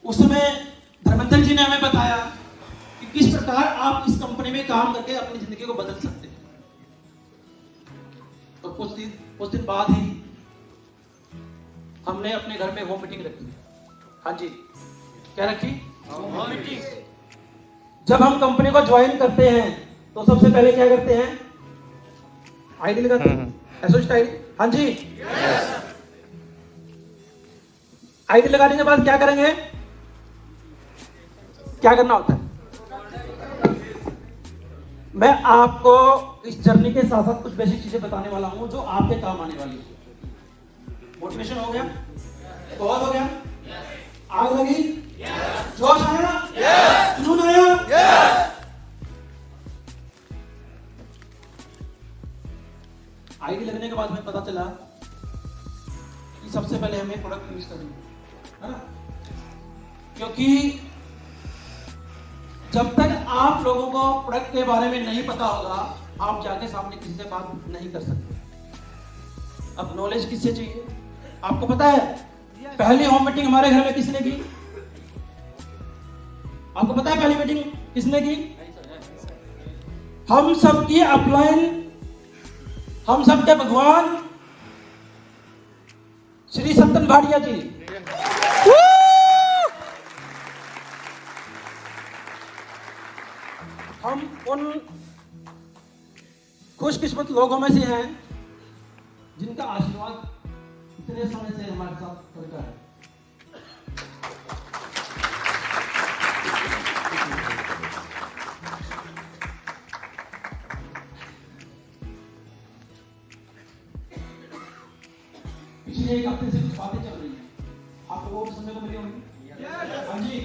उस समय धर्मेंद्र जी ने हमें बताया कि किस प्रकार आप इस कंपनी में काम करके अपनी जिंदगी को बदल सकते हैं। तो कुछ दिन बाद ही हमने अपने घर में होम मीटिंग रखी। हाँ जी, क्या रखी? Home meeting. जब हम कंपनी को ज्वाइन करते हैं तो सबसे पहले क्या करते हैं? आईडी लगाते हैं, एसोसिएट आईडी। हाँ जी, आईडी लगाने के बाद क्या करेंगे? क्या करना होता है? मैं आपको इस जर्नी के साथ साथ कुछ बेसिक चीजें बताने वाला हूं जो आपके काम आने वाली है। मोटिवेशन हो गया? बहुत हो गया? आग लगी? जोश आया? जुनून आया? आईडी लगने के बाद हमें पता चला कि सबसे पहले हमें प्रोडक्ट यूज करना है ना, क्योंकि जब तक आप लोगों को प्रोडक्ट के बारे में नहीं पता होगा आप जाके सामने किसी से बात नहीं कर सकते। अब नॉलेज किससे चाहिए? आपको पता है पहली होम मीटिंग हमारे घर में किसने की? आपको पता है पहली मीटिंग किसने की? हम सबकी अपलाइन, हम सबके भगवान श्री सत्तन भाटिया जी। हम उन खुशकिस्मत लोगों में से हैं जिनका आशीर्वाद इतने समय से हमारे साथ चलता है। पिछले एक हफ्ते से कुछ बातें चल रही हैं, आप लोगों को सुनने को मिली होंगी। हाँ जी,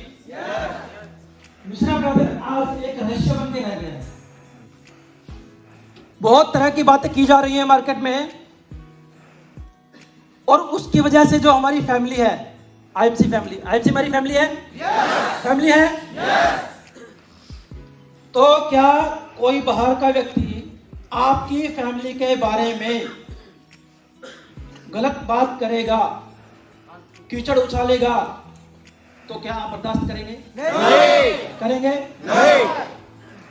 मिश्रा ब्रदर आज एक रहस्य बन के रह गया है। बहुत तरह की बातें की जा रही हैं मार्केट में, और उसकी वजह से जो हमारी फैमिली है, आईएमसी फैमिली, आईएमसी हमारी फैमिली है, फैमिली है। तो क्या कोई बाहर का व्यक्ति आपकी फैमिली के बारे में गलत बात करेगा, कीचड़ उछालेगा, तो क्या आप बर्दाश्त करेंगे? नहीं। करेंगे? नहीं।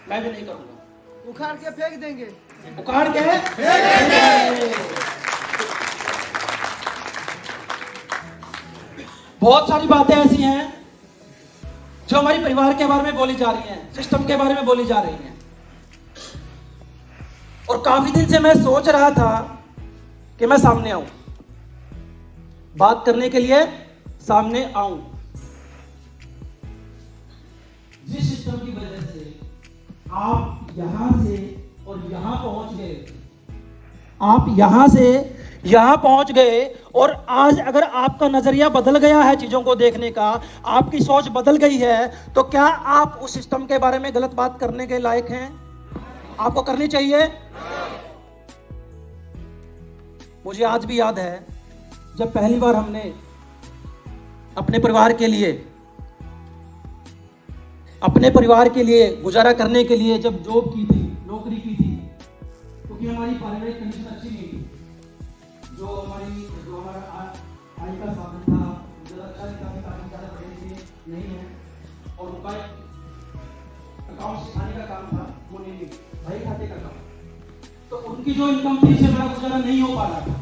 मैं भी नहीं करूंगा। उखाड़ के फेंक देंगे। उखाड़ के फेंक देंगे। बहुत सारी बातें ऐसी हैं जो हमारी परिवार के बारे में बोली जा रही हैं, सिस्टम के बारे में बोली जा रही हैं, और काफी दिन से मैं सोच रहा था कि मैं सामने आऊं, बात करने के लिए सामने आऊं। जिस सिस्टम की वजह से आप यहां से और यहां पहुंच गए, आप यहां से यहां पहुंच गए, और आज अगर आपका नजरिया बदल गया है चीजों को देखने का, आपकी सोच बदल गई है, तो क्या आप उस सिस्टम के बारे में गलत बात करने के लायक हैं? आपको करनी चाहिए। मुझे आज भी याद है जब पहली बार हमने अपने परिवार के लिए गुजारा करने के लिए जब जॉब की थी, नौकरी की थी, क्योंकि हमारी पारिवारिक कंडीशन अच्छी नहीं थी, जो हमारा आय का साधन था ज्यादा अच्छा नहीं था, काफी ज्यादा पढ़े लिखे नहीं है, और उनका अकाउंट सिखाने का काम था, वो नहीं भाई खाते का काम, तो उनकी जो इनकम थी उससे मेरा गुजारा नहीं हो पा रहा था।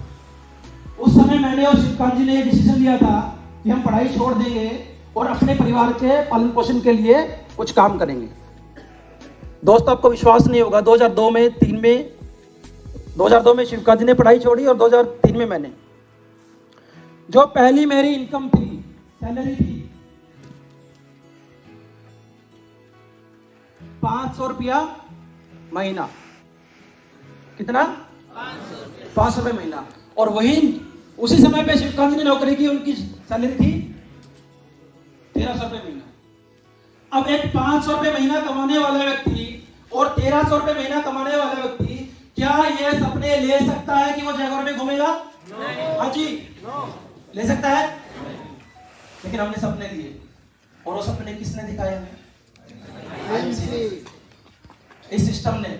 उस समय मैंने और शिवकांत जी ने ये डिसीजन लिया था कि हम पढ़ाई छोड़ देंगे और अपने परिवार के पालन पोषण के लिए कुछ काम करेंगे। दोस्त आपको विश्वास नहीं होगा, 2002 में शिवकांत जी ने पढ़ाई छोड़ी और 2003 में मैंने। जो पहली मेरी इनकम थी, सैलरी थी 500 रुपया महीना। कितना? 500 रुपये महीना। और वही उसी समय पे शिवकांत जी ने नौकरी की, उनकी सैलरी थी 1300 रुपये महीना। अब एक 500 रुपये महीना कमाने वाला व्यक्ति और 1300 रुपये महीना कमाने वाला व्यक्ति, क्या ये सपने ले सकता है कि वो जयगौर में घूमेगा? हाँ जी, ले सकता है। लेकिन हमने सपने लिए, और वो सपने किसने दिखाए हमें? इस सिस्टम ने।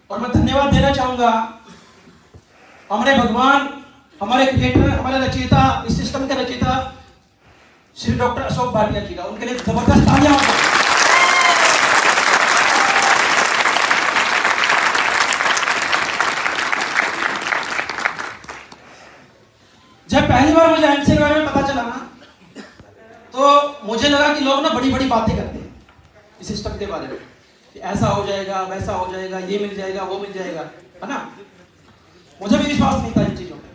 और मैं धन्यवाद देना चाहूंगा हमारे भगवान, हमारे क्रिएटर, हमारे रचयिता, इस सिस्टम के रचयिता श्री डॉक्टर अशोक भाटिया जी का, उनके लिए जबरदस्त तालियां हो। जब पहली बार मुझे एमसी के बारे में पता चला ना, तो मुझे लगा कि लोग ना बड़ी बड़ी बातें करते हैं इस सिस्टम के बारे में कि ऐसा हो जाएगा, वैसा हो जाएगा, ये मिल जाएगा, वो मिल जाएगा, है ना। मुझे भी विश्वास नहीं था इन चीजों पे।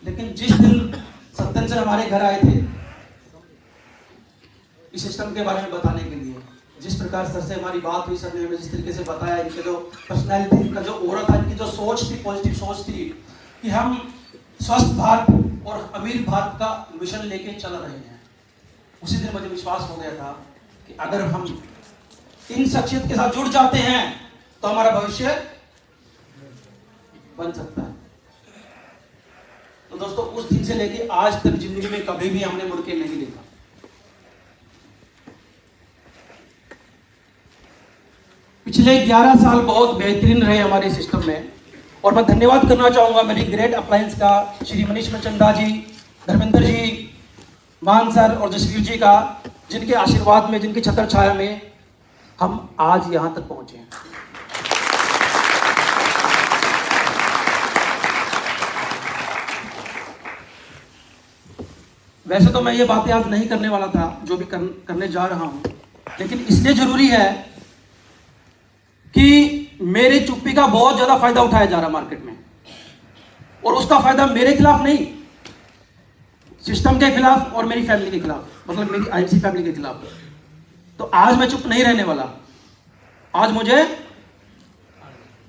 लेकिन जिस दिन सत्यन सर हमारे घर आए थे इस सिस्टम के बारे में बताने के लिए, जिस प्रकार सर से हमारी बात हुई, सर ने हमें जिस तरीके से बताया, इनके जो पर्सनैलिटी, इनका जो ओरा था, इनकी जो सोच थी, पॉजिटिव सोच थी कि हम स्वस्थ भारत और अमीर भारत का मिशन लेके चल रहे हैं, उसी दिन मुझे विश्वास हो गया था कि अगर हम इन शख्सियत के साथ जुड़ जाते हैं तो हमारा भविष्य बन सकता है। तो दोस्तों, उस दिन से लेके आज तक जिंदगी में कभी भी हमने मुड़ के नहीं देखा। पिछले 11 साल बहुत बेहतरीन रहे हमारे सिस्टम में, और मैं धन्यवाद करना चाहूंगा मेरी ग्रेट अप्लायंस का, श्री मनीष मनचंदा जी, धर्मेंद्र जी, मान सर और जसवीर जी का, जिनके आशीर्वाद में, जिनकी छत्र छाया में हम आज यहां तक पहुंचे हैं। वैसे तो मैं ये बातें आज नहीं करने वाला था जो भी करने जा रहा हूं, लेकिन इसलिए जरूरी है कि मेरी चुप्पी का बहुत ज्यादा फायदा उठाया जा रहा मार्केट में, और उसका फायदा मेरे खिलाफ नहीं, सिस्टम के खिलाफ और मेरी फैमिली के खिलाफ, मतलब मेरी आईएमसी फैमिली के खिलाफ। तो आज मैं चुप नहीं रहने वाला, आज मुझे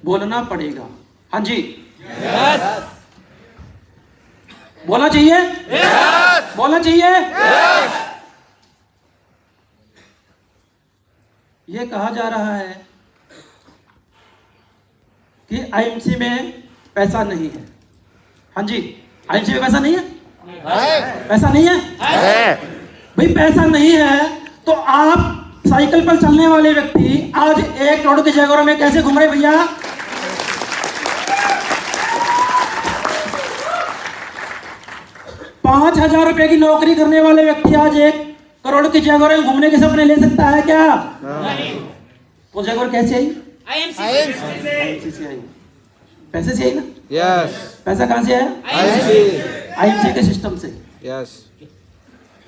बोलना पड़ेगा। हाँ जी, yes. बोलना चाहिए, yes. बोलना चाहिए, yes. ये कहा जा रहा है कि आईएमसी में पैसा नहीं है। हाँ जी, आईएमसी में पैसा नहीं है, पैसा नहीं है, भाई पैसा नहीं है तो आप साइकिल पर चलने वाले व्यक्ति आज 1 करोड़ के जयगौर में कैसे घूम रहे भैया? ₹5,000 की नौकरी करने वाले व्यक्ति आज 1 करोड़ की जयगौर में घूमने के सपने ले सकता है क्या? नहीं। तो जयगौर कैसे आई? आईएमसी से आई, पैसे से आई ना? यस। पैसा कहां से आया? आईएमसी के सिस्टम से। यस।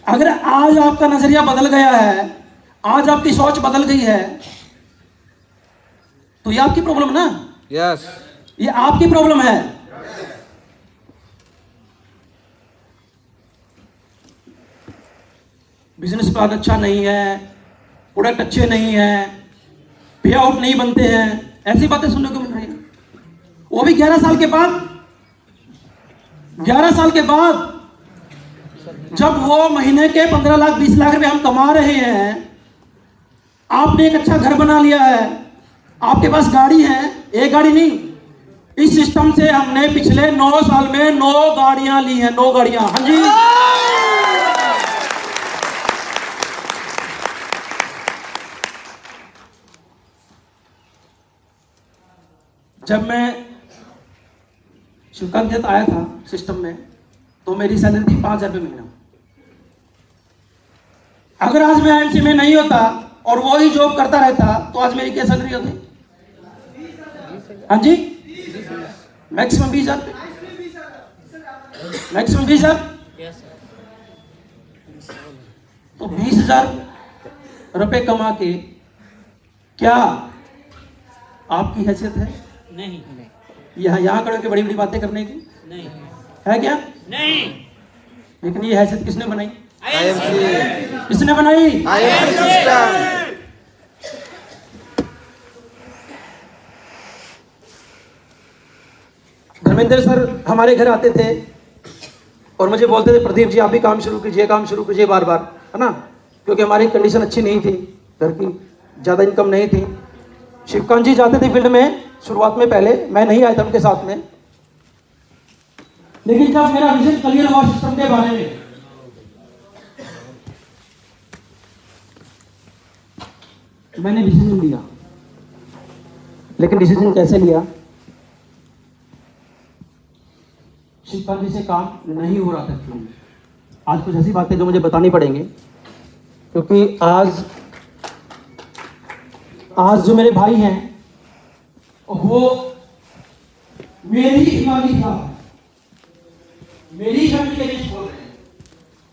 अगर आज आपका नजरिया बदल गया है, आज आपकी सोच बदल गई है, तो ये आपकी प्रॉब्लम ना? यस। ये आपकी प्रॉब्लम है। बिजनेस प्लान अच्छा नहीं है, प्रोडक्ट अच्छे नहीं है, पे आउट नहीं बनते हैं, ऐसी बातें सुनने को मिल रही है, वो भी 11 साल के बाद। 11 साल के बाद जब वो महीने के 15 लाख 20 लाख रुपए हम कमा रहे हैं, आपने एक अच्छा घर बना लिया है, आपके पास गाड़ी है, एक गाड़ी नहीं, इस सिस्टम से हमने पिछले 9 साल में 9 गाड़ियां ली हैं, 9 गाड़ियां। हाँ जी, जब मैं शिवकांत जब आया था सिस्टम में तो मेरी सैलरी थी 5,000 रुपये महीना। अगर आज मैं आईएमसी में नहीं होता और वो ही जॉब करता रहता तो आज मेरी क्या सैलरी होती? हाँ जी, मैक्सिमम 20,000, मैक्सिमम 20,000। तो 20,000 रुपए कमा के क्या आपकी हैसियत है? नहीं। यहाँ खड़े के बड़ी बड़ी बातें करने की नहीं है क्या? नहीं। लेकिन ये हैसियत किसने बनाई? आईएमसी। किसने बनाई? IMC system. धर्मेंद्र सर हमारे घर आते थे और मुझे बोलते थे, प्रदीप जी आप भी काम शुरू कीजिए, काम शुरू कीजिए बार बार, है ना, क्योंकि हमारी कंडीशन अच्छी नहीं थी, घर की ज़्यादा इनकम नहीं थी। शिवकांत जी जाते थे फील्ड में शुरुआत में, पहले मैं नहीं आया था उनके साथ में, लेकिन जब मेरा विजन क्लियर हुआ सिस्टम के बारे में, मैंने डिसीजन लिया। लेकिन डिसीजन कैसे लिया? शिवकांत जी से काम नहीं हो रहा था एक्चुअली, आज कुछ ऐसी बातें जो मुझे बतानी पड़ेंगी, क्योंकि आज जो मेरे भाई हैं वो मेरी ईमानी था, मेरी फैमिली के लिए बोल रहे हैं।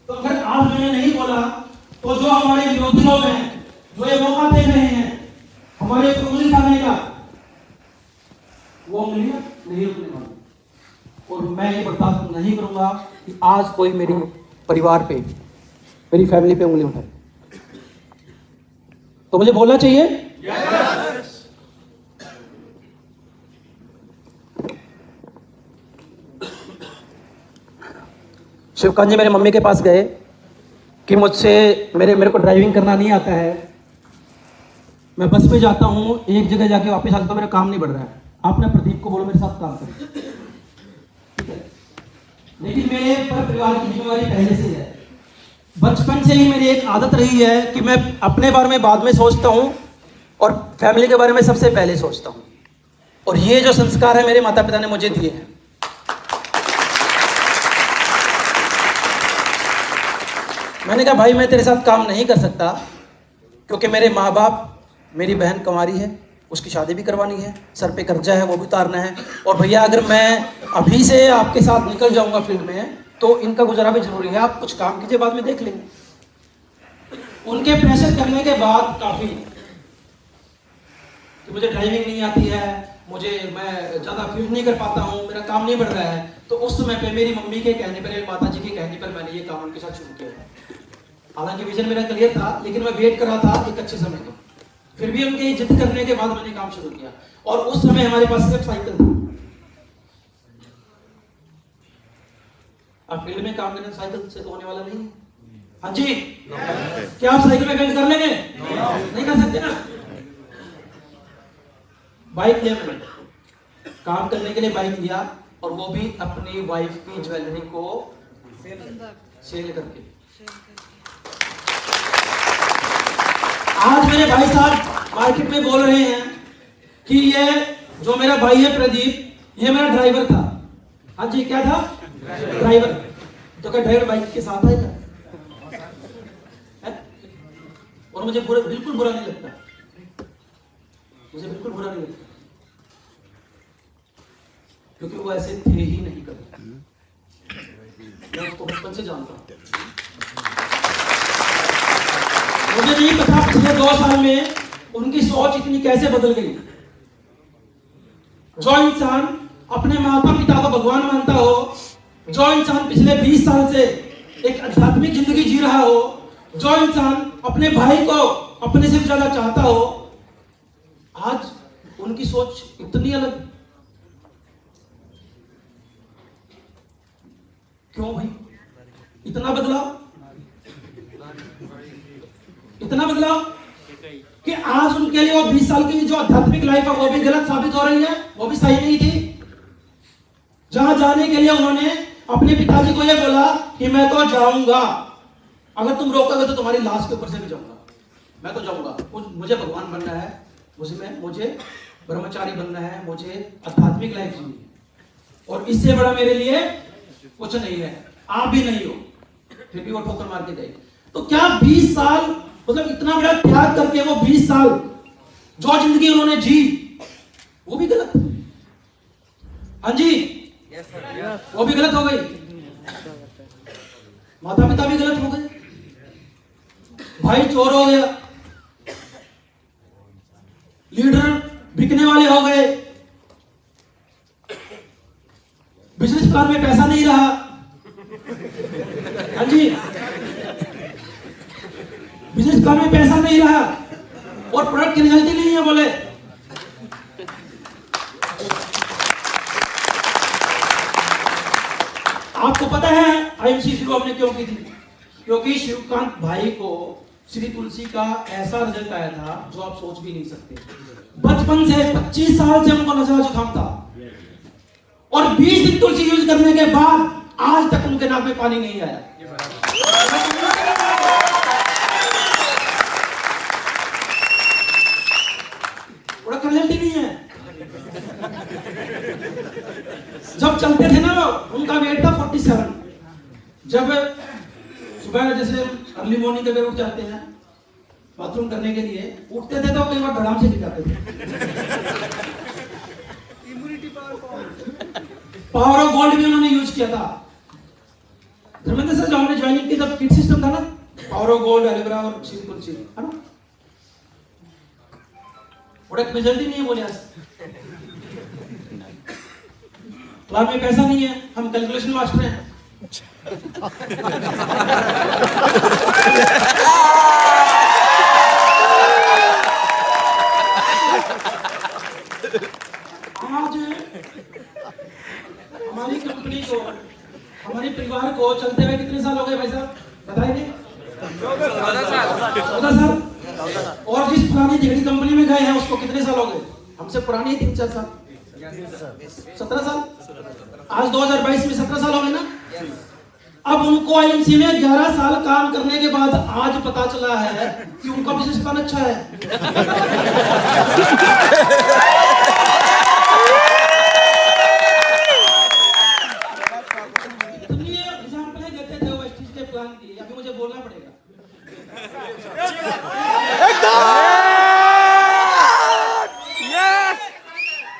तो अगर आज मैंने नहीं बोला तो जो हमारे विरोधी लोग हैं, जो ये मौका दे रहे हैं हमारे उंगली खाने का, वो उंगलियां नहीं रुकने वाली। और मैं ये बर्दाश्त नहीं करूंगा कि आज कोई मेरे परिवार पे, मेरी फैमिली पे उंगली उठाए। तो मुझे बोलना चाहिए। yes. शिवकांत जी मेरे मम्मी के पास गए कि मुझसे मेरे को ड्राइविंग करना नहीं आता है, मैं बस में जाता हूँ, एक जगह जाके वापस आता हूँ, मेरा काम नहीं बढ़ रहा है, आपने प्रदीप को बोलो मेरे साथ काम करें, ठीक है। लेकिन मेरे पर परिवार की जिम्मेवारी पहले से है। बचपन से ही मेरी एक आदत रही है कि मैं अपने बारे में बाद में सोचता हूँ और फैमिली के बारे में सबसे पहले सोचता हूँ। और ये जो संस्कार है मेरे माता पिता ने मुझे दिए हैं। मैंने कहा भाई मैं तेरे साथ काम नहीं कर सकता, क्योंकि मेरे माँ बाप, मेरी बहन कुंवारी है, उसकी शादी भी करवानी है, सर पे कर्जा है वो भी उतारना है, और भैया अगर मैं अभी से आपके साथ निकल जाऊंगा फील्ड में तो इनका गुजारा भी जरूरी है, आप कुछ काम कीजिए, बाद में देख लेंगे। उनके प्रेशर करने के बाद काफी कि मुझे ड्राइविंग नहीं आती है, मैं ज्यादा फील्ड नहीं कर पाता हूँ, मेरा काम नहीं बढ़ रहा है, तो उस समय पे मेरी मम्मी के कहने पर, मेरी माता जी के कहने पर मैंने ये काम उनके साथ शुरू किया। हालांकि विजन मेरा क्लियर था, लेकिन मैं वेट कर रहा था एक अच्छे समय का, फिर भी उनकी जिद करने के बाद मैंने काम शुरू किया। और उस समय हमारे पास सिर्फ साइकिल था। आप फील्ड में काम करने साइकिल से तो होने वाला नहीं है। हाँ जी, क्या आप साइकिल में वेल्ड कर लेंगे? नहीं कर सकते ना। बाइक लिया मैंने, काम करने के लिए बाइक लिया, और वो भी अपनी वाइफ की ज्वेलरी को सेल करके। आज मेरे भाई साहब मार्केट में बोल रहे हैं कि ये जो मेरा भाई है प्रदीप, ये मेरा ड्राइवर था। हाँ जी, क्या था? ड्राइवर। तो क्या ड्राइवर बाइक के साथ आएगा? और मुझे बिल्कुल बुरा नहीं लगता, मुझे बिल्कुल बुरा नहीं लगता, क्योंकि वो ऐसे थे ही नहीं कभी। मैं उसको बचपन से जानता हूं। मुझे नहीं पता पिछले 2 साल में उनकी सोच इतनी कैसे बदल गई। जो इंसान अपने माता पिता को भगवान मानता हो, जो इंसान पिछले 20 साल से एक आध्यात्मिक जिंदगी जी रहा हो, जो इंसान अपने भाई को अपने से ज्यादा चाहता हो, आज उनकी सोच इतनी अलग। क्यों भाई? इतना बदलाव, इतना बदलाव कि आज उनके लिए वो 20 साल की जो आध्यात्मिक लाइफ है वो भी गलत साबित हो रही है, वो भी सही नहीं थी। जहां जाने के लिए उन्होंने अपने पिताजी को ये बोला कि मैं तो जाऊंगा, अगर तुम रोकोगे तो तुम्हारी लाश के ऊपर से भी जाऊंगा, मैं तो जाऊंगा, मुझे भगवान बनना है, मुझे ब्रह्मचारी बनना है, मुझे आध्यात्मिक लाइफ जीनी है, और इससे बड़ा मेरे लिए कुछ नहीं है। आप भी नहीं हो, फिर भी वो ठोकर मार के गए। तो क्या 20 साल, मतलब इतना बड़ा त्याग करके वो 20 साल जो जिंदगी उन्होंने जी, वो भी गलत? हाँ जी, वो भी गलत हो गई। माता पिता भी गलत हो गए, भाई चोर हो गया, लीडर बिकने वाले हो गए, बिजनेस प्लान में पैसा नहीं रहा। हाँ जी, बिजनेस प्लान में पैसा नहीं रहा, और प्रोडक्ट की रिजल्ट ही नहीं है बोले। आपको पता है आईएमसी शुरू हमने क्यों की थी? क्योंकि शिवकांत भाई को श्री तुलसी का ऐसा रिजल्ट आया था जो आप सोच भी नहीं सकते। बचपन से 25 साल से उनको नजला जुकाम था, और 20 दिन तुलसी यूज करने के बाद आज तक उनके नाक में पानी नहीं आया। रिजल्ट ही नहीं है। जब चलते थे ना, उनका वेट था 47, जब सुबह जैसे अर्ली मॉर्निंग के उठ जाते हैं बाथरूम करने के लिए, उठते थे तो कई बार धड़ाम से गिर जाते थे। पावर ऑफ गोल्ड भी उन्होंने यूज किया था। धर्मेंद्र सर जब हमने ज्वाइनिंग की तब किट सिस्टम था ना, पावर ऑफ गोल्ड, एलोवेरा और सिंपल सी, है ना? प्रोडक्ट में जल्दी नहीं है बोले आज क्लास में पैसा नहीं है, हम कैलकुलेशन मास्टर हैं। आज हमारी कंपनी को, हमारे परिवार को चलते हुए कितने साल हो गए भाई साहब बताएंगे? 14 साल। और जिस पुरानी दिगड़ी कंपनी में गए हैं उसको कितने साल हो गए? हमसे पुरानी है 3-4 साल, 17 साल। आज 2022 में 17 साल हो गए ना। अब उनको आईएमसी में 11 साल काम करने के बाद आज पता चला है कि उनका बिजनेस प्लान अच्छा है। इतनी एग्जाम्पलें देते थे वो स्टीज के प्लान की, अभी मुझे बोलना पड़ेगा।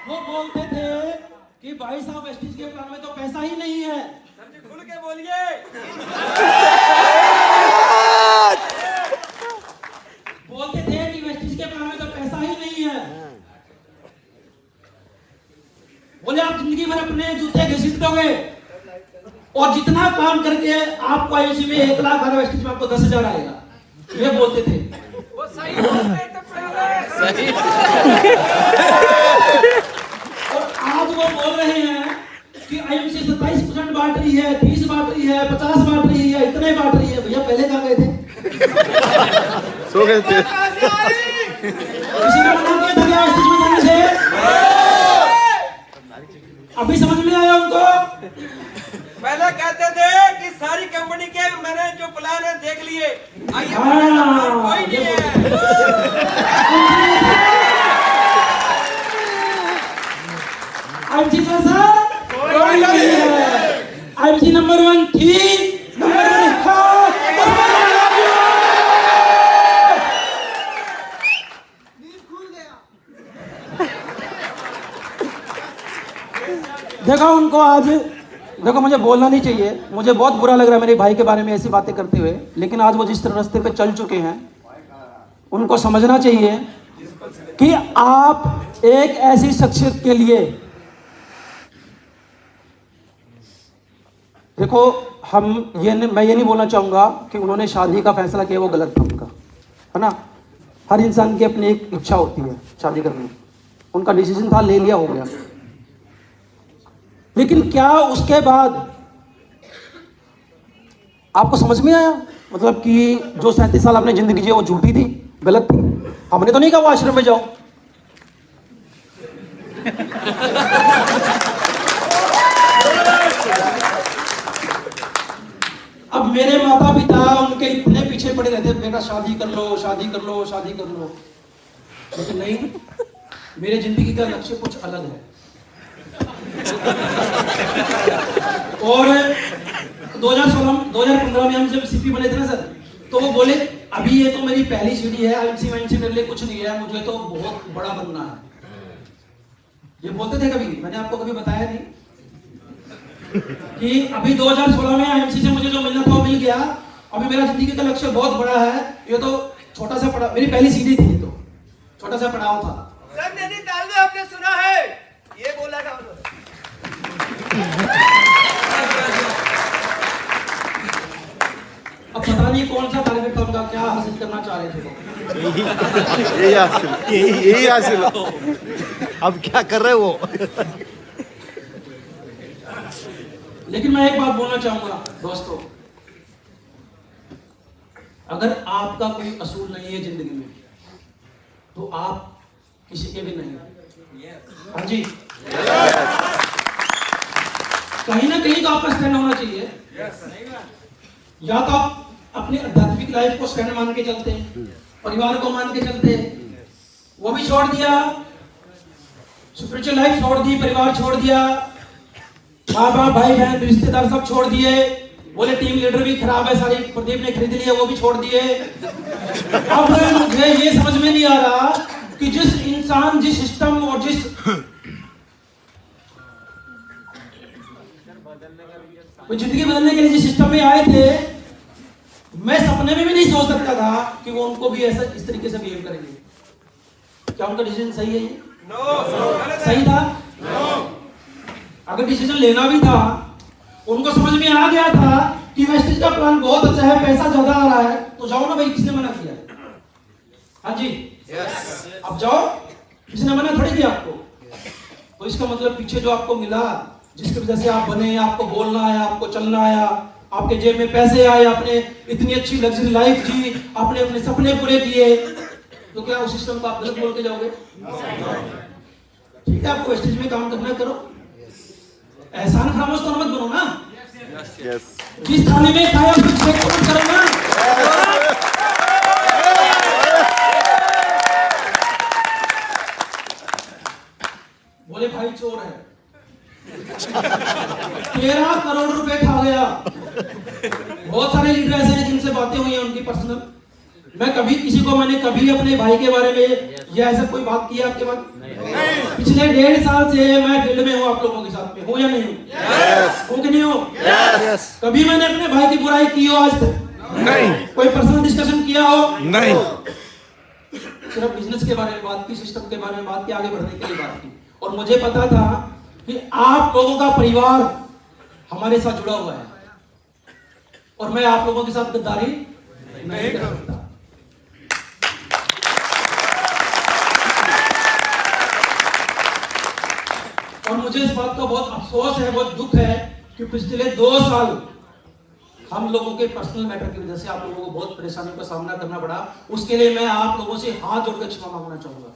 वो बोलते थे कि भाई साहब स्टीज के प्लान में तो पैसा ही नहीं है। खुल के बोलिए। बोलते थे कि वेस्टिज के प्लान में तो पैसा ही नहीं है। बोले आप जिंदगी भर अपने जूते घसीट दोगे और जितना काम करके आपको आयुषी में 1 लाख आ रहा, वेस्टिज में आपको 10,000 आएगा। ये बोलते थे। वो सही सही। और आज वो बोल रहे हैं कि आईएमसी 27% बांट रही है, 30 बांट रही है, 50 बांट रही है, इतने बांट रही है। भैया पहले कहाँ गए थे? सो गए थे। किसी ने मना किया था क्या स्टेज में जाने से? अभी समझ में आया उनको? पहले कहते थे कि सारी कंपनी के मैंने जो प्लान है देख लिए, कोई नहीं है। आईएमसी आईएमसी नंबर 1 ठीक, नंबर 1 हाँ। देखो उनको आज, देखो मुझे बोलना नहीं चाहिए, मुझे बहुत बुरा लग रहा है मेरे भाई के बारे में ऐसी बातें करते हुए, लेकिन आज वो जिस तरह रास्ते पे चल चुके हैं उनको समझना चाहिए कि आप एक ऐसी शख्सियत के लिए, देखो मैं ये नहीं बोलना चाहूंगा कि उन्होंने शादी का फैसला किया वो गलत था उनका, है ना? हर इंसान की अपनी एक इच्छा होती है शादी करने, उनका डिसीजन था, ले लिया, हो गया। लेकिन क्या उसके बाद आपको समझ में आया मतलब कि जो 37 साल आपने जिंदगी जी वो झूठी थी, गलत थी? हमने तो नहीं कहा वो आश्रम में जाओ। अब मेरे माता पिता उनके इतने पीछे पड़े रहते, बेटा शादी कर लो, शादी कर लो, शादी कर लो, लेकिन नहीं, मेरे जिंदगी का लक्ष्य कुछ अलग है। और 2015 में हम जब सीपी बने थे ना सर, तो वो बोले अभी ये तो मेरी पहली सीढ़ी है, आईएमसी मेरे लिए कुछ नहीं है, मुझे तो बहुत बड़ा बनना है। ये बोलते थे कभी, मैंने आपको कभी बताया नहीं कि अभी 2016 में आईएमसी से मुझे जो मिलना था वो मिल गया, अभी मेरा जिंदगी का लक्ष्य बहुत बड़ा है, ये तो छोटा सा पड़ा, मेरी पहली सीढ़ी थी, तो छोटा सा पड़ाव था। सर नैनीताल में आपने सुना है ये बोला था अब पता नहीं कौन सा टारगेट था उनका, क्या हासिल करना चाह रहे थे वो। यही हासिल। अब क्या कर रहे वो? लेकिन मैं एक बात बोलना चाहूंगा दोस्तों, अगर आपका कोई असूल नहीं है जिंदगी में तो आप किसी के भी नहीं। हाँ जी, कहीं ना कहीं तो आपका स्टैंड होना चाहिए। या तो आप अपनी आध्यात्मिक लाइफ को स्टैंड मान के चलते हैं, परिवार को मान के चलते हैं, वो भी छोड़ दिया, स्पिरिचुअल लाइफ छोड़ दी, परिवार छोड़ दिया, माँ बाप भाई बहन रिश्तेदार सब छोड़ दिए, बोले टीम लीडर भी खराब है, सारी प्रदीप ने खरीद लिया, वो भी छोड़ दिए। अब मुझे ये समझ में नहीं आ रहा कि जिस इंसान, जिस सिस्टम और जिस जिंदगी बदलने के लिए जिस सिस्टम में आए थे, मैं सपने में भी नहीं सोच सकता था कि वो उनको भी ऐसा इस तरीके से बिहेव करेंगे। क्या उनका डिसीजन सही है? ये सही था? अगर डिसीजन लेना भी था, उनको समझ में आ गया था कि वेस्टेज का प्लान बहुत अच्छा है, पैसा ज्यादा आ रहा है, तो जाओ ना भाई, किसने मना किया? हाँ जी, अब जाओ, किसने मना थोड़ी किया आपको। तो इसका मतलब पीछे जो आपको मिला, जिसकी वजह से आप बने, आपको बोलना आया, आपको चलना आया, आपके जेब में पैसे आए, आपने इतनी अच्छी लग्जरी लाइफ जी, आपने अपने सपने पूरे किए, तो क्या उस सिस्टम को आप गलत बोल के जाओगे? ठीक है, आपको वेस्टेज में काम करना है, करो। एहसान फरामोश तो मत बनो ना। जिस थाली में खाया फिर चेक तो मत करो ना। बोले भाई चोर है, 13 करोड़ रुपए खा गया। बहुत सारे लीडर ऐसे हैं जिनसे बातें हुई हैं उनकी पर्सनल। मैं कभी किसी को, मैंने कभी अपने भाई के बारे में या ऐसा कोई बात किया आपके बाद? पिछले 1.5 साल से मैं फील्ड में हूँ, आप लोगों के साथ में हूँ या नहीं हूँ? हूँ कि नहीं हूँ? कभी मैंने अपने भाई की बुराई की हो आज तक? नहीं। कोई पर्सनल डिस्कशन किया हो? नहीं। सिर्फ बिजनेस के बारे में बात की, सिस्टम के बारे में बात की, आगे बढ़ने के लिए बात की। और मुझे पता था कि आप लोगों का परिवार हमारे साथ जुड़ा हुआ है और मैं आप लोगों के साथ गद्दारी नहीं कर सकता। और मुझे इस बात का बहुत अफसोस है, बहुत दुख है कि पिछले 2 साल हम लोगों के पर्सनल मैटर की वजह से आप लोगों को बहुत परेशानियों का सामना करना पड़ा। उसके लिए मैं आप लोगों से हाथ जोड़कर क्षमा मांगना चाहूंगा,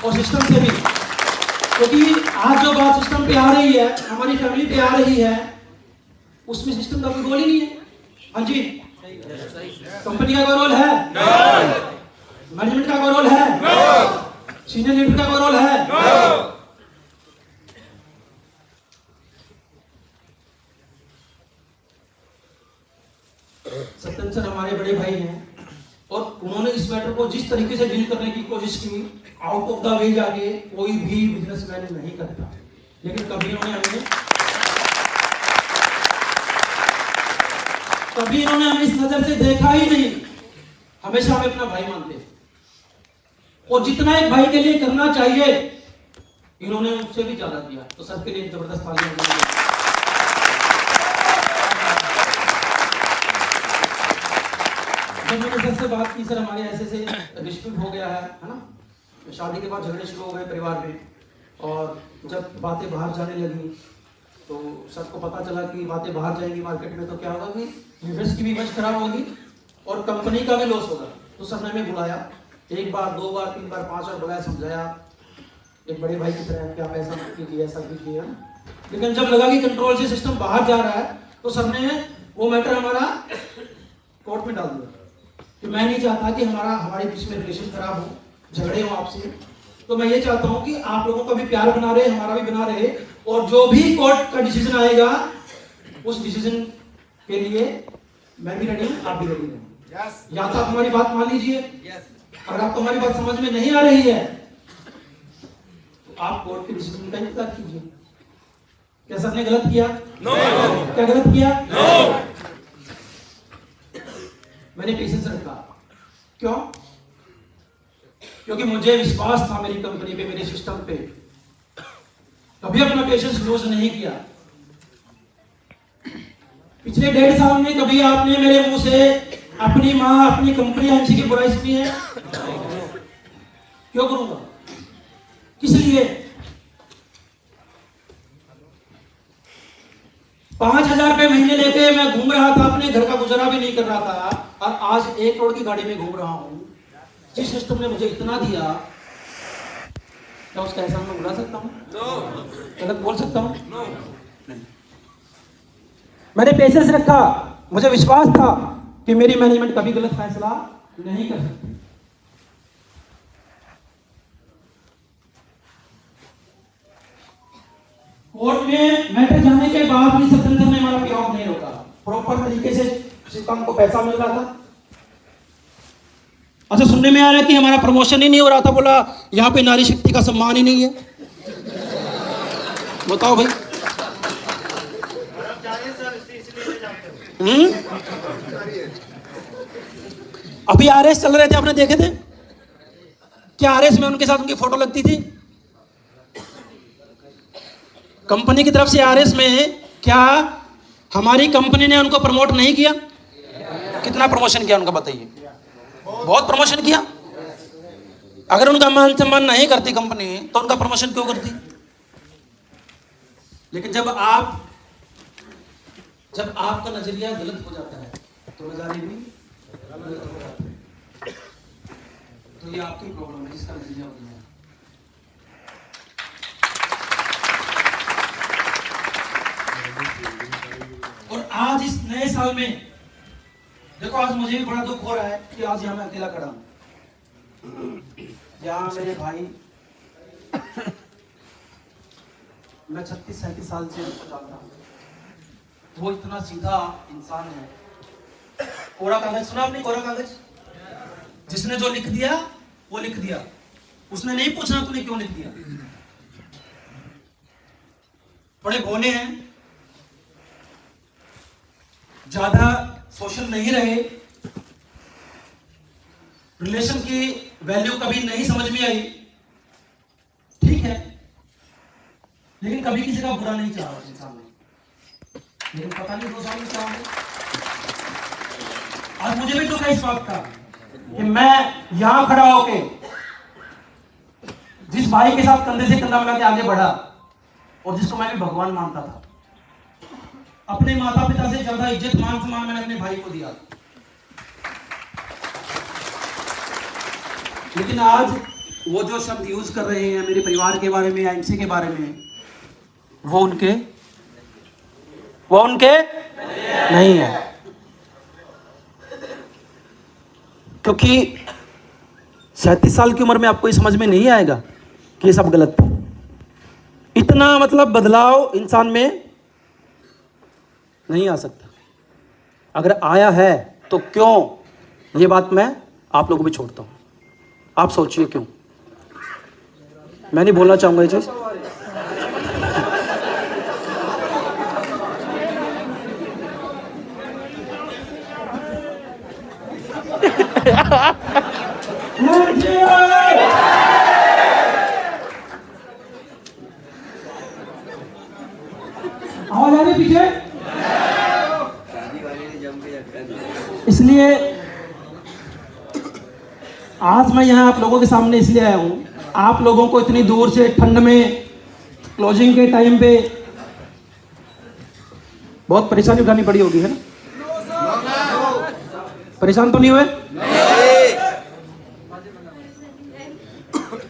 और सिस्टम से भी, क्योंकि आज जो बात सिस्टम पे आ रही है, हमारी फैमिली पे आ रही है, उसमें सिस्टम का कोई रोल ही नहीं है। हाँ जी, कंपनी का कोई रोल है? मैनेजमेंट का कोई रोल है? सीनियर लीडर का कोई रोल है? सत्यम सर हमारे बड़े भाई हैं और उन्होंने इस मैटर को जिस तरीके से डील करने की कोशिश की, आउट ऑफ द वे जाके कोई भी बिजनेसमैन नहीं करता। लेकिन कभी इन्होंने हमें इस नजर से देखा ही नहीं। हमेशा हमें अपना भाई मानते, और जितना एक भाई के लिए करना चाहिए इन्होंने उससे भी ज्यादा किया। तो सबके लिए जबरदस्त तालियां। जब मैंने सर से बात की, सर हमारे ऐसे डिस्प्यूट हो गया है ना, शादी के बाद झगड़े शुरू हो गए परिवार में, और जब बातें बाहर जाने लगी तो सर को पता चला कि बातें बाहर जाएंगी मार्केट में तो क्या होगा कि लीडर्स की भी इमेज खराब होगी और कंपनी का भी लॉस होगा। तो सर ने हमें बुलाया, 1 बार 2 बार 3 बार 5 बार बुलाया, समझाया एक बड़े भाई की तरह कि आप ऐसा मत कीजिए, ऐसा कीजिए। लेकिन जब लगा कि कंट्रोल से सिस्टम बाहर जा रहा है तो सर ने वो मैटर हमारा कोर्ट में डाल दिया कि मैं नहीं चाहता कि हमारे बीच में रिलेशन खराब हो, झगड़े हो आपसे। तो मैं ये चाहता हूं कि आप लोगों का भी प्यार बना रहे, हमारा भी बना रहे, और जो भी कोर्ट का डिसीजन आएगा उस डिसीजन के लिए मैं भी रेडी हूं, आप भी रेडी हैं। या तो आप हमारी बात मान लीजिए, अगर आपको हमारी बात समझ में नहीं आ रही है तो आप कोर्ट के डिसीजन का इंतजार कीजिए। क्या सर ने गलत किया? क्या गलत किया? मैंने पेशेंस रखा। क्यों? क्योंकि मुझे विश्वास था मेरी कंपनी पे, मेरे सिस्टम पे। कभी अपना पेशेंस लूज नहीं किया। पिछले 1.5 साल में कभी आपने मेरे मुंह से अपनी माँ, अपनी कंपनी एमसी की बुराई सुनी है? क्यों करूंगा? किस लिए? 5,000 रुपए महीने लेके मैं घूम रहा था, अपने घर का गुजारा भी नहीं कर रहा था, और आज 1 करोड़ की गाड़ी में घूम रहा हूं। जिस सिस्टम ने मुझे इतना दिया, क्या उसका एहसान मैं भुला सकता हूं? गलत बोल सकता हूं? नहीं। मैंने पेशेंस रखा, मुझे विश्वास था कि मेरी मैनेजमेंट कभी गलत फैसला नहीं कर सकती। कोर्ट में मैटर जाने के बाद भी सत्येंद्र ने हमारा पे ऑफ नहीं रोका, प्रॉपर तरीके से श्रीकांत को पैसा मिल रहा था। अच्छा, सुनने में आ रहा है कि हमारा प्रमोशन ही नहीं हो रहा था, बोला यहाँ पे नारी शक्ति का सम्मान ही नहीं है। बताओ भाई। अभी आरएस चल रहे थे, आपने देखे थे क्या? आरएस में उनके साथ उनकी फोटो लगती थी। कंपनी की तरफ से आरएस में क्या हमारी कंपनी ने उनको प्रमोट नहीं किया? कितना प्रमोशन किया उनका बताइए? बहुत प्रमोशन किया। अगर उनका मान सम्मान नहीं करती कंपनी तो उनका प्रमोशन क्यों करती? लेकिन जब आपका नजरिया गलत हो जाता है तो नजारे भी गलत हो जाते हैं। तो ये आपकी प्रॉब्लम है, इसका नजरिया बदलना है। और आज इस नए साल में देखो, आज मुझे भी बड़ा दुख हो रहा है कि आज यहाँ मैं अकेला खड़ा हूं। यहाँ मेरे भाई, मैं 36-37 साल से उनको जानता हूँ। वो इतना सीधा इंसान है। कोरा कागज सुना आपने? कोरा कागज, जिसने जो लिख दिया वो लिख दिया, उसने नहीं पूछना तूने क्यों लिख दिया। बड़े भोले हैं, ज्यादा सोशल नहीं रहे, रिलेशन की वैल्यू कभी नहीं समझ में आई, ठीक है, लेकिन कभी किसी का बुरा नहीं चाहा उस इंसान ने। लेकिन पता नहीं 2 साल में क्या हो गया। आज मुझे भी दुख है इस बात का कि मैं यहां खड़ा होके जिस भाई के साथ कंधे से कंधा मिला के आगे बढ़ा और जिसको मैं भी भगवान मानता था, अपने माता पिता से ज्यादा इज्जत मान सम्मान मैंने अपने भाई को दिया। लेकिन आज वो जो शब्द यूज कर रहे हैं मेरे परिवार के बारे में या एमसी के बारे में, वो उनके नहीं है। क्योंकि 37 साल की उम्र में आपको ये समझ में नहीं आएगा कि ये सब गलत था। इतना मतलब बदलाव इंसान में नहीं आ सकता। अगर आया है तो क्यों, ये बात मैं आप लोगों को भी छोड़ता हूं। आप सोचिए क्यों। मैं नहीं बोलना चाहूंगा ये चीज। आवाज आ रही है पीछे? इसलिए आज मैं यहाँ आप लोगों के सामने इसलिए आया हूँ, आप लोगों को इतनी दूर से ठंड में क्लोजिंग के टाइम पे बहुत परेशानी उठानी पड़ी होगी, है ना? परेशान तो नहीं हुए?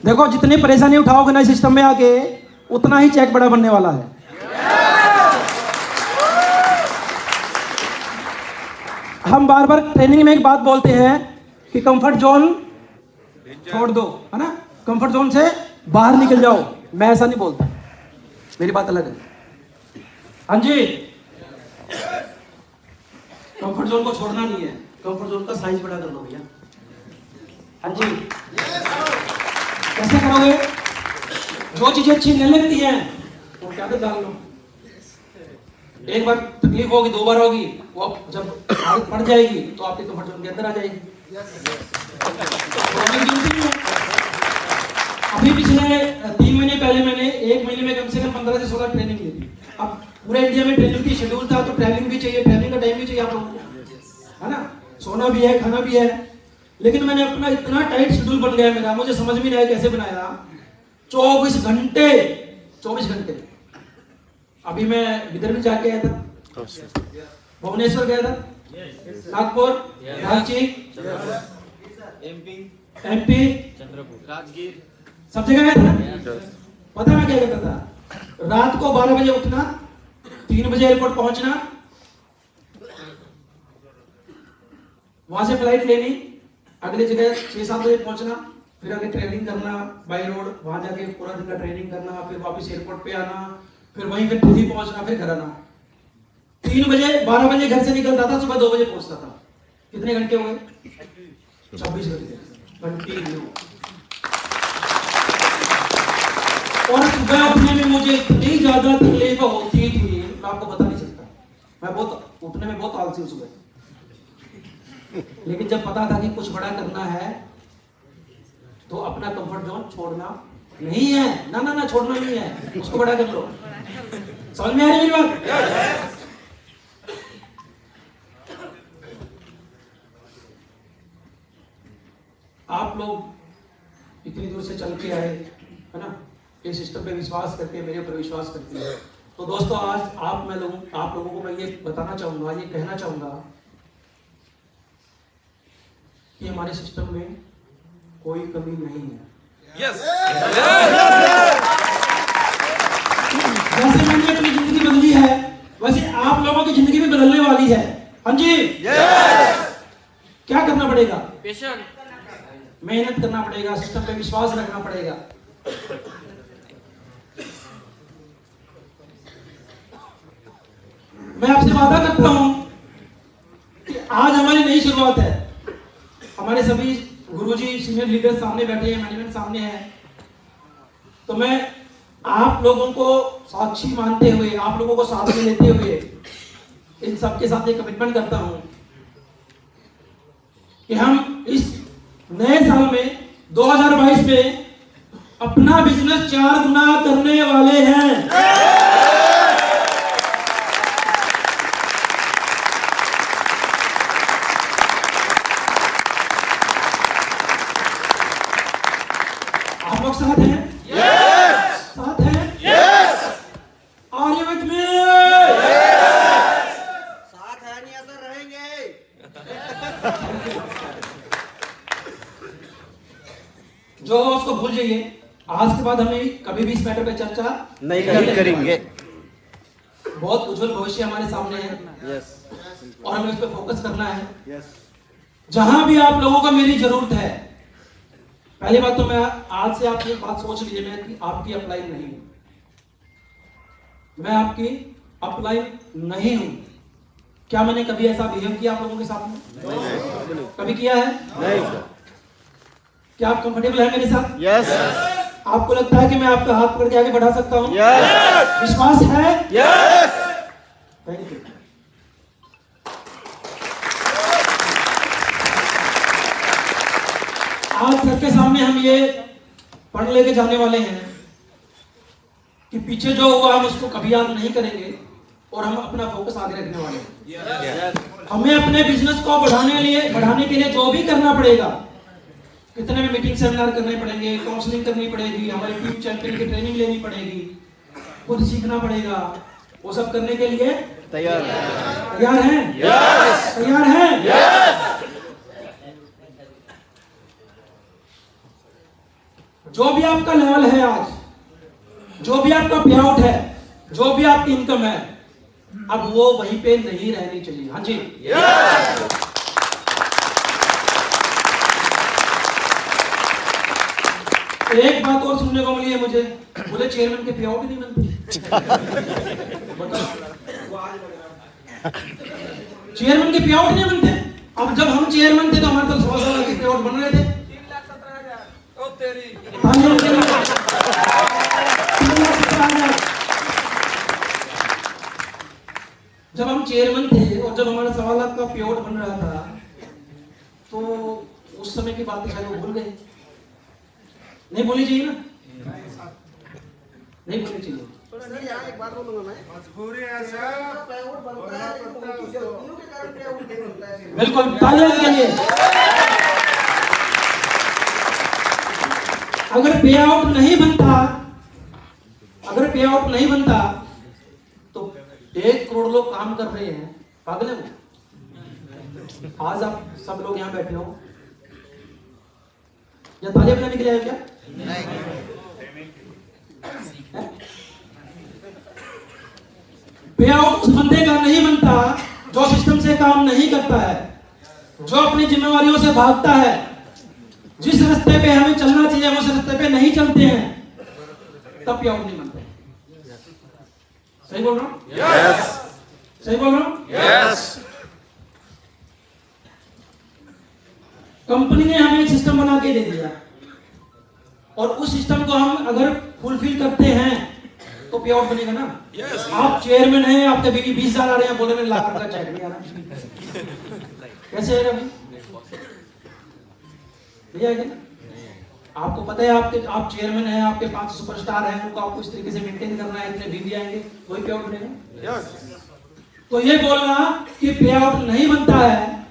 देखो, जितनी परेशानी उठाओगे ना सिस्टम में आके, उतना ही चेक बड़ा बनने वाला है। हम बार बार ट्रेनिंग में एक बात बोलते हैं कि कंफर्ट जोन छोड़ दो, है ना? कंफर्ट जोन से बाहर निकल जाओ। मैं ऐसा नहीं बोलता, मेरी बात अलग है। हाँ जी, कंफर्ट जोन को छोड़ना नहीं है, कंफर्ट जोन का साइज बड़ा कर लो भैया। हाँ जी, कैसे करोगे? जो चीजें अच्छी नहीं लगती हैं वो क्या तो डाल लो। एक बार तकलीफ होगी, 2 बार होगी, वो जब आदत पड़ जाएगी तो आपके कंफर्ट जोन के अंदर आ जाएगी। अभी पिछले 3 महीने पहले मैंने 1 महीने में कम से कम 15 से 16 ट्रेनिंग ली थी। अब पूरे इंडिया में ट्रेनिंग की शेड्यूल था, तो ट्रेनिंग भी चाहिए, ट्रेनिंग का टाइम भी चाहिए आप लोगों को, है ना? सोना भी है, खाना भी है। लेकिन मैंने अपना इतना टाइट शेड्यूल बन गया मेरा, मुझे समझ में नहीं आया कैसे बनाया। 24 घंटे। अभी मैं विदर्भ जाके आया था, भुवनेश्वर गया था, नागपुर, रांची, एमपी, राजगीर, सब जगह गया था। पता मैं क्या करता था? रात को 12 बजे उठना, 3 बजे एयरपोर्ट पहुंचना, वहां से फ्लाइट लेनी, अगली जगह 6-7 बजे पहुंचना, फिर आगे ट्रेनिंग करना बाय रोड, वहां जाके पूरा दिन का ट्रेनिंग करना, फिर वापस एयरपोर्ट पे आना, फिर वहीं पे दिल्ली पहुंचना, फिर घर आना। 3 बजे 12 बजे घर से निकलता था, सुबह 2 बजे पहुंचता था। कितने घंटे हुए? 26 घंटे कंटिन्यू। और सुबह उठने में मुझे इतनी ज्यादा तकलीफ होती थी, मैं आपको बता नहीं सकता। मैं बहुत उठने में बहुत आलसी हूं सुबह, लेकिन जब पता था कि कुछ बड़ा करना है तो अपना कंफर्ट जोन छोड़ना नहीं है। ना ना ना, छोड़ना नहीं है, उसको बड़ा कर लो। समझ में आ रही मेरी बात? आप लोग इतनी दूर से चल के आए, है ना, इस सिस्टम पे विश्वास करके, मेरे ऊपर विश्वास करते हैं। तो दोस्तों, आज आप लोगों को मैं ये बताना चाहूंगा, ये कहना चाहूंगा कि हमारे सिस्टम में कोई कमी नहीं है। यस। जैसे मैंने अपनी जिंदगी बदली है, वैसे आप लोगों की जिंदगी भी बदलने वाली है। हाँ जी, क्या करना पड़ेगा? पेशेंट, मेहनत करना पड़ेगा, सिस्टम पे विश्वास रखना पड़ेगा। मैं आपसे वादा करता हूं कि आज हमारी नई शुरुआत है। हमारे सभी गुरुजी, सीनियर लीडर सामने बैठे हैं, मैनेजमेंट सामने है। तो मैं आप लोगों को साक्षी मानते हुए, आप लोगों को साथ में लेते हुए इन सबके साथ एक कमिटमेंट करता हूं कि हम इस नए साल में 2022 में अपना बिजनेस 4 गुना करने वाले हैं। आप लोग साथ हैं? Yes! साथ हैं? Yes! Are you with me? साथ है नहीं ऐसा रहेंगे। जो उसको भूल जाइए। आज के बाद हमें कभी भी इस मैटर पे चर्चा नहीं करेंगे। बहुत उज्जवल भविष्य हमारे सामने है। यस और हमें इस पे फोकस करना है। यस जहां भी आप लोगों को मेरी जरूरत है, पहली बात तो मैं आज से आप ये बात सोच लीजिए, मैं कि आपकी अपलाइन नहीं हूं। मैं आपकी अपलाइन नहीं हूं। क्या मैंने कभी ऐसा बिहेव किया आप लोगों के साथ में? कभी किया है? नहीं। क्या आप कंफर्टेबल है मेरे साथ? यस आपको लगता है कि मैं आपका हाथ पकड़ के आगे बढ़ा सकता हूं? यस विश्वास है? Yes thank you. आज सबके सामने हम ये पढ़ लेके जाने वाले हैं कि पीछे जो हुआ हम उसको कभी याद नहीं करेंगे और हम अपना फोकस आगे रखने वाले हैं। हमें अपने बिजनेस को बढ़ाने के लिए जो भी करना पड़ेगा, कितने भी मीटिंग सेमिनार करने पड़ेंगे, काउंसलिंग करनी पड़ेगी, हमारी टीम चैंपियन की ट्रेनिंग लेनी पड़ेगी, खुद सीखना पड़ेगा, वो सब करने के लिए तैयार हैं? तैयार हैं? जो भी आपका लेवल है आज, जो भी आपका पे आउट है, जो भी आपकी इनकम है, अब वो वहीं पे नहीं रहनी चाहिए। हाँ जी, एक बात और सुनने को मिली है मुझे, बोले चेयरमैन के पे आउट नहीं बनते। चेयरमैन के पे आउट नहीं बनते। अब जब हम चेयरमैन थे तो हमारे तो 100 साल के पे आउट बन रहे थे। 3,17,000। ओ तेरी। जब हम चेयरमैन थे और जब हमारा 1.25 लाख का पे आउट बन रहा था, तो उस समय की बातें शायद वो भूल गए। नहीं बोलनी चाहिए ना? नहीं बोलनी चाहिए। सर यहाँ एक बात बोलूंगा मैं, मजबूरी है सर, पेआउट बनता है लेकिन उनकी गलतियों के कारण पेआउट नहीं बनता है। बिल्कुल, तालियां के लिए। अगर पे आउट नहीं बनता तो 1 करोड़ लोग काम कर रहे हैं, पागल है वो? आज आप सब लोग यहाँ बैठे हो, या तालियां बजाने के लिए आए क्या? पे आउट उस बंदे का नहीं बनता जो सिस्टम से काम नहीं करता है, जो अपनी जिम्मेवारियों से भागता है। जिस रास्ते पे हमें चलना चाहिए उस रास्ते पे नहीं चलते हैं, तब पे आउट नहीं बनता। सही बोल रहा हूँ? यस सही बोल रहा हूँ? यस कंपनी ने हमें एक सिस्टम बना के दे दिया और उस सिस्टम को हम अगर फुलफिल करते हैं तो पे आउट बनेगा ना। आप चेयरमैन हैं, आपके बीवी 20,000 आ रहे हैं, बोले मैं लाख का चेक नहीं आ रहा, कैसे आएगा भाई? नहीं आएगा ना। आपको पता है आप चेयरमैन हैं, आपके 5 सुपरस्टार हैं, उनको आपको इस तरीके से मेंटेन करना है, इतने बीवी आएंगे कोई पे आउट बनेगा। यस तो ये बोलना कि पे आउट नहीं बनता है,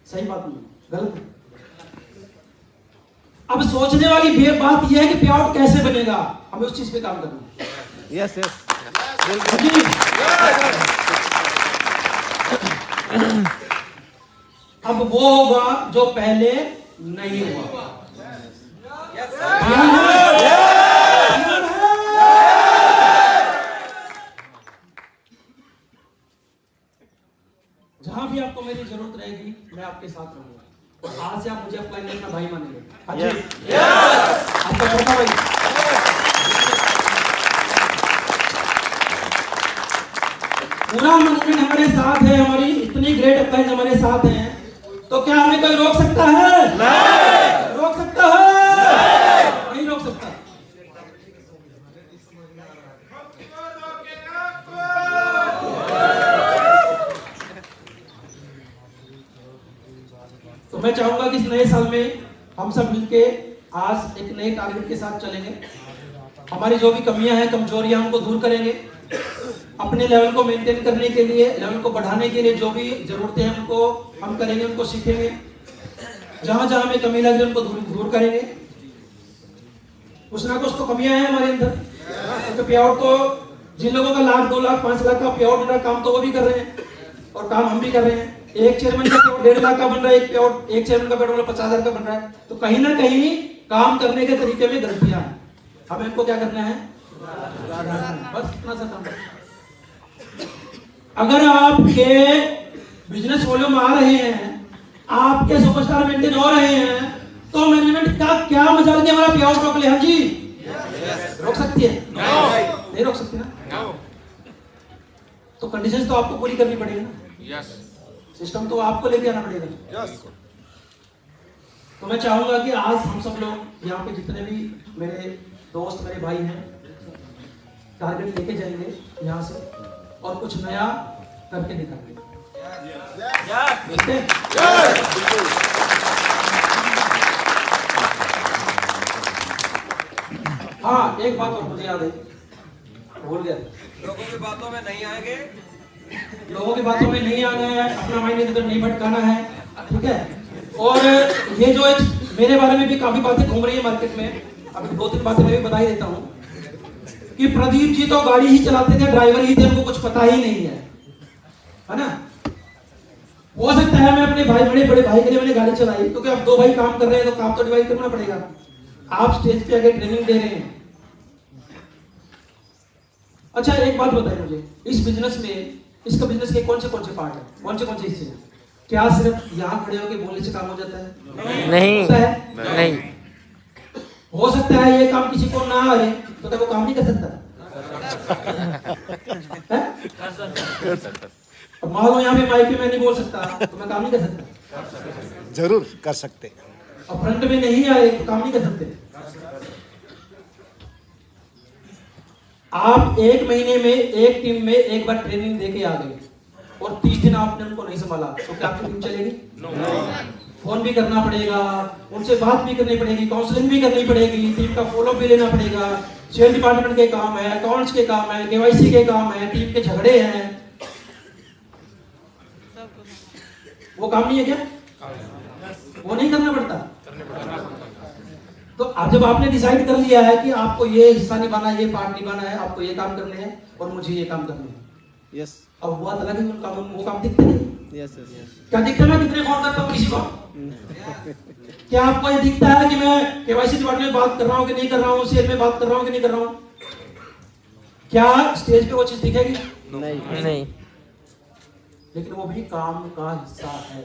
सही बात नहीं, गलत है। अब सोचने वाली बात यह है कि पे आउट कैसे बनेगा, हमें उस चीज पे काम करना है। यस यस जी। अब वो होगा जो पहले नहीं हुआ। जहां भी आपको मेरी जरूरत रहेगी मैं आपके साथ रहूंगा और आज से आप मुझे अपना अपना भाई मानेंगे। आपका छोटा भाई। पूरा मैनेजमेंट हमारे साथ है, हमारी इतनी ग्रेट एम्प्लॉइज हमारे साथ हैं, तो क्या हमें कोई रोक सकता है? नहीं। रोक सकता है? नहीं रोक सकता। तो मैं चाहूंगा कि इस नए साल में हम सब मिलके आज एक नए टारगेट के साथ चलेंगे। हमारी जो भी कमियां हैं, कमजोरियां, हमको दूर करेंगे। अपने लेवल को मेंटेन करने के लिए, लेवल को बढ़ाने के लिए जो भी जरूरतें हैं उनको हम करेंगे, उनको सीखेंगे। जहां जहां हमें कमी लगे उनको दूर करेंगे। कुछ ना कुछ तो कमियां हैं हमारे अंदर। तो पे आउट को जिन लोगों का 1,00,000, 2,00,000, 5,00,000 का पे आउट बन रहा है, काम तो वो भी कर रहे हैं और काम हम भी कर रहे हैं। एक चेयरमैन का 1.5 लाख का बन रहा है, एक पे आउट, एक चेयरमैन का पे आउट 50,000 का बन रहा है। तो कहीं ना कहीं काम करने के तरीके में गलतियां हैं, हमें इनको क्या करना है? बस इतना सा काम। अगर आपके बिजनेस वॉल्यूम आ रहे हैं, आपके सुपरस्टार मेंटेन हो रहे हैं, तो मैनेजमेंट का क्या मजाल कि हमारा पे आउट रोक ले? हाँ जी, रोक सकती है? नहीं रोक सकती ना। तो कंडीशंस तो आपको पूरी करनी पड़ेगी ना। सिस्टम तो आपको लेके आना पड़ेगा। तो मैं चाहूंगा कि आज हम सब लोग यहाँ पे जितने भी मेरे दोस्त, मेरे भाई हैं, टारगेट लेके जाएंगे यहाँ से और कुछ नया करके दिखाएंगे। हाँ, एक बात और मुझे याद है, भूल गया। लोगों की बातों में नहीं आएंगे, लोगों की बातों में नहीं आना है, अपना माइंड इधर नहीं भटकाना है, ठीक है। और ये जो एक मेरे बारे में भी काफी बातें घूम रही है मार्केट में, अभी 2-3 बातें मैं भी बता ही देता हूँ कि प्रदीप जी तो गाड़ी ही चलाते थे, ड्राइवर ही थे, उनको कुछ पता ही नहीं है ना। हो सकता है मैं अपने भाई, बड़े भाई के लिए मैंने गाड़ी चलाई, क्योंकि अब 2 भाई काम कर रहे हैं तो काम तो डिवाइड करना पड़ेगा। आप स्टेज पे आके ट्रेनिंग दे रहे हैं। अच्छा, एक बात बताइए मुझे, इस बिजनेस में, इसका बिजनेस के कौन से पार्ट है, कौन से हिस्से हैं? क्या सिर्फ यहाँ खड़े होकर बोलने से काम हो जाता है? नहीं होता है? नहीं। हो सकता है ये काम किसी को ना आए तो क्या वो काम नहीं कर सकता? अब मान लो यहाँ पे माइक पे मैं नहीं बोल सकता तो मैं काम नहीं कर सकता? जरूर कर सकते। अब फ्रंट में नहीं आए तो काम नहीं कर सकते। आप 1 महीने में एक टीम में एक बार ट्रेनिंग देके आ गए और 30 दिन आपने उनको नहीं संभाला तो क्या आपकी टीम चलेगी? फोन भी करना पड़ेगा, उनसे बात भी करनी पड़ेगी, काउंसलिंग भी करनी पड़ेगी, टीम का फॉलोअप भी लेना पड़ेगा। सेल डिपार्टमेंट के काम है, अकाउंट्स के काम है, केवाईसी के काम है, टीम के झगड़े हैं। वो काम नहीं है क्या? वो नहीं करना पड़ता? तो अब जब आपने डिसाइड कर लिया है कि आपको ये हिस्सा निभाना है, ये पार्ट निभाना है, आपको ये काम करने हैं और मुझे ये काम करने हैं, यस अब हुआ अलग ही वो काम दिखते नहीं। यस यस क्या दिखता है? मैं कितने फोन करता हूँ किसी को? क्या आपको ये दिखता है कि मैं केवाईसी डिपार्टमेंट में बात कर रहा हूँ कि नहीं कर रहा हूँ, सेल में बात कर रहा हूँ कि नहीं कर रहा हूँ? क्या स्टेज पे वो चीज दिखेगी? नहीं। लेकिन वो भी काम का हिस्सा है।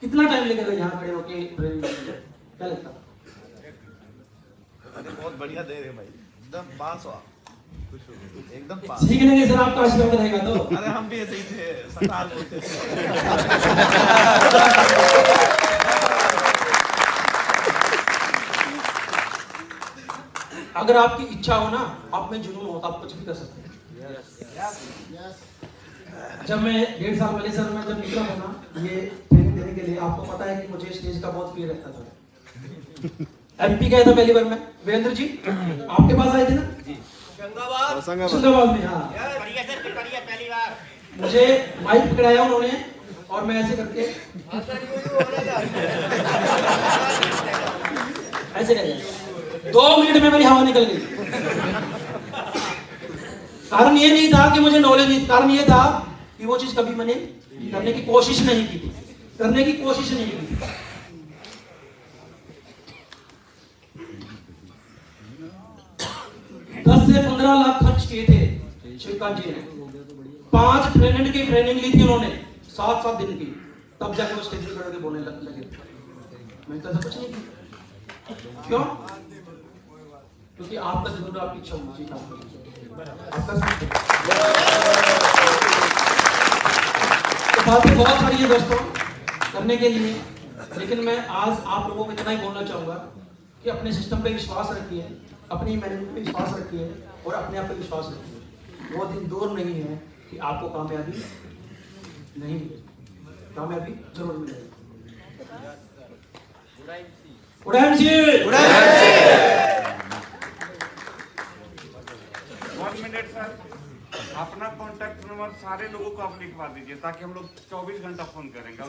कितना टाइम लगेगा यहाँ खड़े होके ट्रेनिंग? क्या लगता है? बहुत बढ़िया दे रहे भाई। एकदम पास हुआ, एकदम पास। सीखने के सर आपका आशीर्वाद रहेगा तो। अरे हम भी ऐसे ही थे, सताल होते थे। अगर आपकी इच्छा हो ना, आप में जुनून हो तो आप कुछ भी कर सकते हैं। जब मैं 1.5 साल पहले सर मैं जब निकला था ना ये ट्रेनिंग देने के लिए, आपको पता है कि मुझे स्टेज का बहुत फियर रहता था। एमपी गया था पहली बार मैं, वीरेंद्र जी आपके पास आए थे ना होशंगाबाद में। हाँ पहली बार मुझे माइक पकड़ाया उन्होंने और मैं ऐसे करके ऐसे रह गया। 2 मिनट में मेरी हवा निकल गई। कारण ये नहीं था कि मुझे नॉलेज नहीं, कारण ये था कि वो चीज कभी मैंने करने की कोशिश नहीं की थी, करने की कोशिश नहीं की थी। $10 से 15 लाख खर्च किए थे श्रीकांत जी ने। 5 ट्रेनर की ट्रेनिंग ली थी उन्होंने 7-7 दिन की, तब जाके वो स्टेज पर खड़े होकर बोलने लगे। मैंने तो ऐसा कुछ नहीं किया। क्यों? क्योंकि आपका जरूर आपकी इच्छा होनी चाहिए आपका। तो बातें बहुत सारी है दोस्तों करने के लिए, लेकिन मैं आज आप लोगों को इतना ही बोलना चाहूंगा कि अपने सिस्टम पे विश्वास रखिए, अपनी मैनेजमेंट पे विश्वास रखिए और अपने आप पे विश्वास रखिए। वो दिन दूर नहीं है कि आपको कामयाबी नहीं मिलेगी, कामयाबी जरूर मिलेगी। उड़ान जी 1 मिनट सर, अपना कॉन्टैक्ट नंबर सारे लोगों को आप लिखवा दीजिए ताकि हम लोग 24 घंटा फोन करेंगे।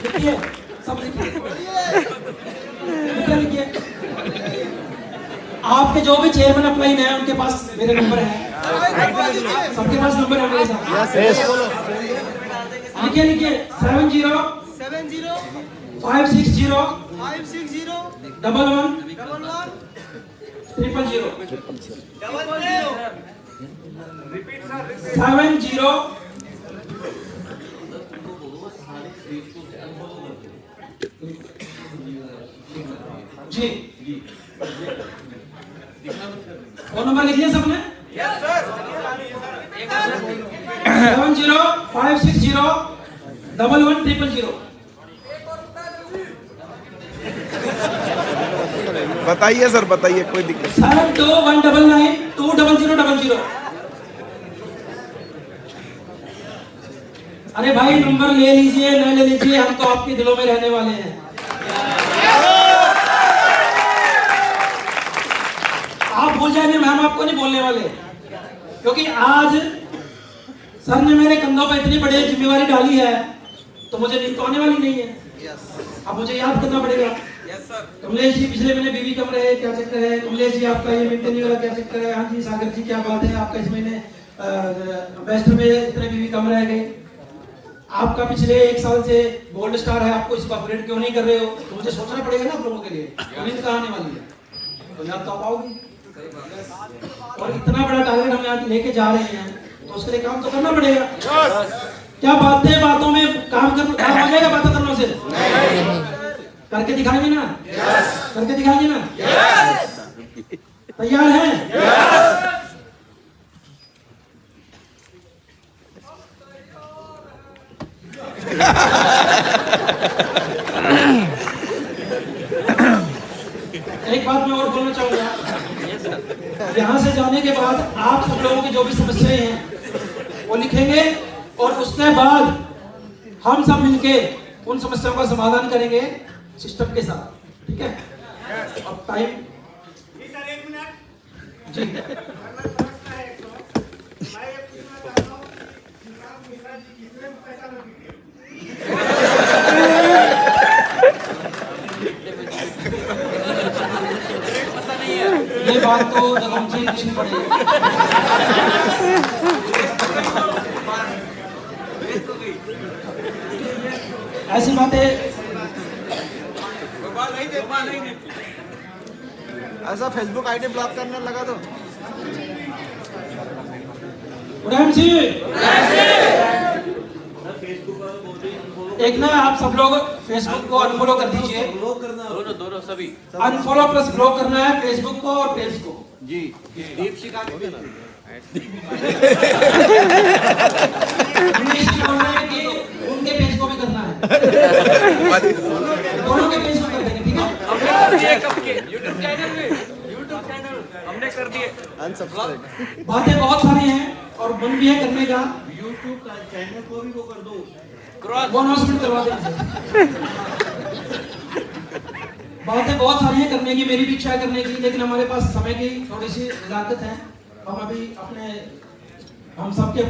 लिखिए, सब लिखिए। आपके जो भी चेयरमैन अप्लाई हैं उनके पास मेरे नंबर है, सबके पास नंबर है मेरे साथ। लिखिए लिखिए 70 560 11 000। रिपीट सर, 70 जी फोन नंबर लिख लिया सबने? Yes sir. 70 560 11 000। बताइए सर, बताइए, कोई दिक्कत 7219 20000। अरे भाई नंबर ले लीजिए, न ले लीजिए, हम तो आपके दिलों में रहने वाले हैं। आप भूल जाएंगे, हम आपको नहीं बोलने वाले, क्योंकि आज सर ने मेरे कंधों पर इतनी बड़ी जिम्मेवारी डाली है तो मुझे नींद तो आने वाली नहीं है। अब मुझे याद करना पड़ेगा। Yes sir. कमलेश जी पिछले महीने बीवी कम रहे, क्या चक्कर है? कमलेश जी आपका ये मेंटेन नहीं हो रहा, क्या चक्कर है? हाँ जी सागर जी क्या बात है, आपका इस महीने बेस्ट में इतने बीवी कम रह गए। आपका पिछले 1 साल से गोल्ड स्टार है, आपको इसको अपग्रेड क्यों नहीं कर रहे हो? तो मुझे सोचना पड़ेगा ना आप लोगों के लिए, नींद कहाँ आने वाली है? तो याद तो आप आओगी। और इतना बड़ा टारगेट हम यहाँ लेके जा रहे हैं तो उसके लिए काम तो करना पड़ेगा। क्या बातों में काम हो जाएगा बातें करने से? करके दिखाएंगे ना? करके दिखाएंगे ना? तैयार हैं? एक बात मैं और बोलना चाहूंगा, यहाँ से जाने के बाद आप सब लोगों की जो भी समस्याएं हैं वो लिखेंगे और उसके बाद हम सब मिलके उन समस्याओं का समाधान करेंगे सिस्टम के साथ। ठीक है? अब टाइम जी ये बात तो जब हमसे पूछनी पड़ेगी। ऐसी बातें ऐसा फेसबुक आईडी ब्लॉक करने लगा तो उड़ान जी एक ना आप सब लोग फेसबुक को अनफॉलो कर दीजिए। ब्लॉक करना दोनों दोनों सभी अनफॉलो प्लस ब्लॉक करना है फेसबुक को और पेज को। दीपशिका को देना इंग्लिश में बोलना है कि उनके पेज को भी करना है, दोनों के पेज को कर देंगे, ठीक है? हमने कर दिए कब के यूट्यूब चैनल हमने कर दिए। बातें बहुत सारी हैं और मन भी है करने का। यूट्यूब का चैनल को भी वो कर दो। क्रॉस वो अनाउंसमेंट करवा देंगे। बातें बहुत सारी हैं करने की, मेरी भी इच्छा है करने की, लेकिन हमारे पास समय की थोड़ी सी लागत है। हम अभी अपने हम सबके